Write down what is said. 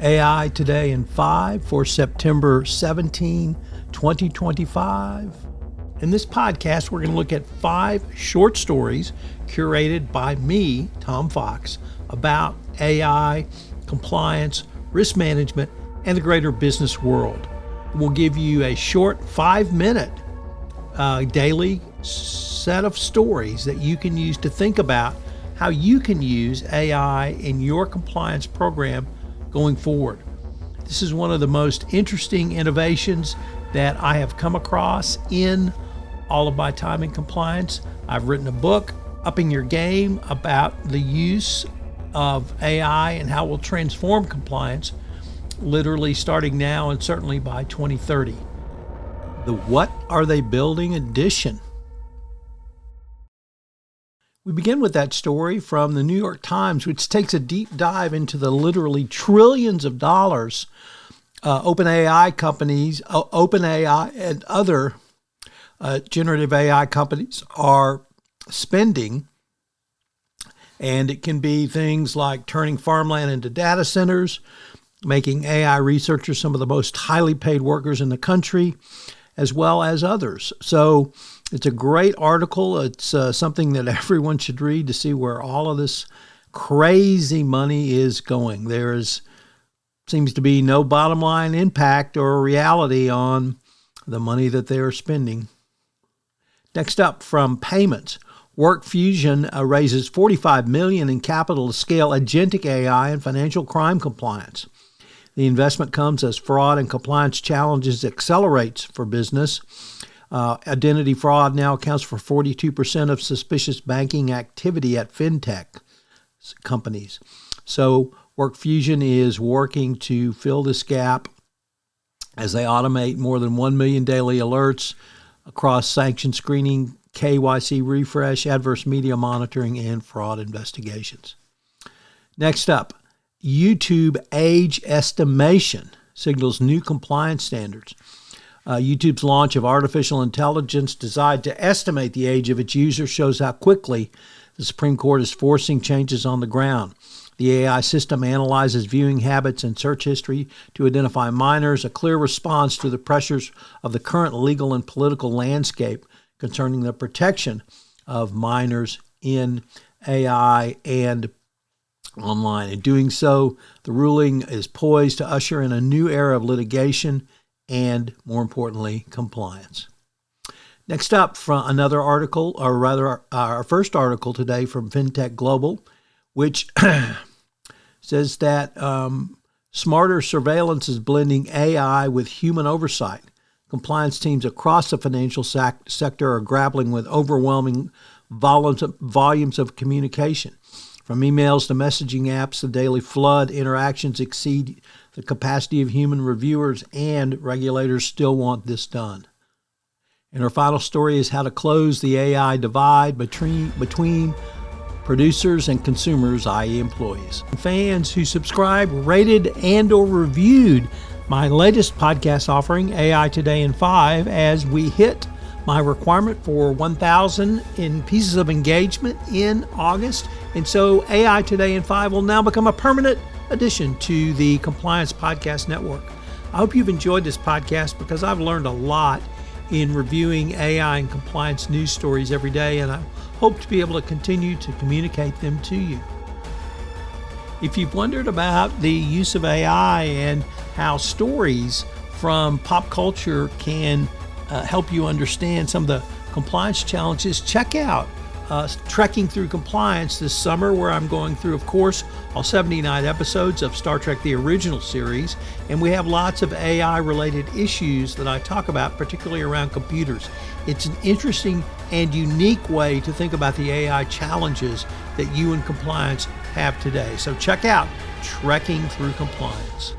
AI Today in 5 for September 17, 2025. In this podcast, we're going to look at 5 short stories curated by me, Tom Fox, about AI, compliance, risk management, and the greater business world. We'll give you a short 5-minute daily set of stories that you can use to think about how you can use AI in your compliance program going forward. This is one of the most interesting innovations that I have come across in all of my time in compliance. I've written a book, Upping Your Game, about the use of AI and how it will transform compliance, literally starting now and certainly by 2030. The What Are They Building edition. We begin with that story from the New York Times, which takes a deep dive into the literally trillions of dollars OpenAI companies, OpenAI and other generative AI companies are spending. And it can be things like turning farmland into data centers, making AI researchers some of the most highly paid workers in the country, as well as others. So it's a great article. It's something that everyone should read to see where all of this crazy money is going. There seems to be no bottom line impact or reality on the money that they are spending. Next up, from payments, WorkFusion raises $45 million in capital to scale agentic AI and financial crime compliance. The investment comes as fraud and compliance challenges accelerates for business. Identity fraud now accounts for 42% of suspicious banking activity at fintech companies. So WorkFusion is working to fill this gap as they automate more than 1 million daily alerts across sanction screening, KYC refresh, adverse media monitoring, and fraud investigations. Next up, YouTube age estimation signals new compliance standards. YouTube's launch of artificial intelligence designed to estimate the age of its users shows how quickly the Supreme Court is forcing changes on the ground. The AI system analyzes viewing habits and search history to identify minors, a clear response to the pressures of the current legal and political landscape concerning the protection of minors in AI and online. In doing so, the ruling is poised to usher in a new era of litigation and, more importantly, compliance. Next up, from another article, or rather our first article today from FinTech Global, which says that smarter surveillance is blending AI with human oversight. Compliance teams across the financial sector are grappling with overwhelming volumes of communication. From emails to messaging apps, the daily flood interactions exceed the capacity of human reviewers, and regulators still want this done. And our final story is how to close the AI divide between producers and consumers, i.e. employees. Fans who subscribed, rated, and or reviewed my latest podcast offering, AI Today in 5, as we hit my requirement for 1,000 in pieces of engagement in August. And so AI Today in 5 will now become a permanent addition to the Compliance Podcast Network. I hope you've enjoyed this podcast because I've learned a lot in reviewing AI and compliance news stories every day, and I hope to be able to continue to communicate them to you. If you've wondered about the use of AI and how stories from pop culture can help you understand some of the compliance challenges, check out Trekking Through Compliance this summer, where I'm going through, of course, all 79 episodes of Star Trek, the original series, and we have lots of AI-related issues that I talk about, particularly around computers. It's an interesting and unique way to think about the AI challenges that you in compliance have today. So check out Trekking Through Compliance.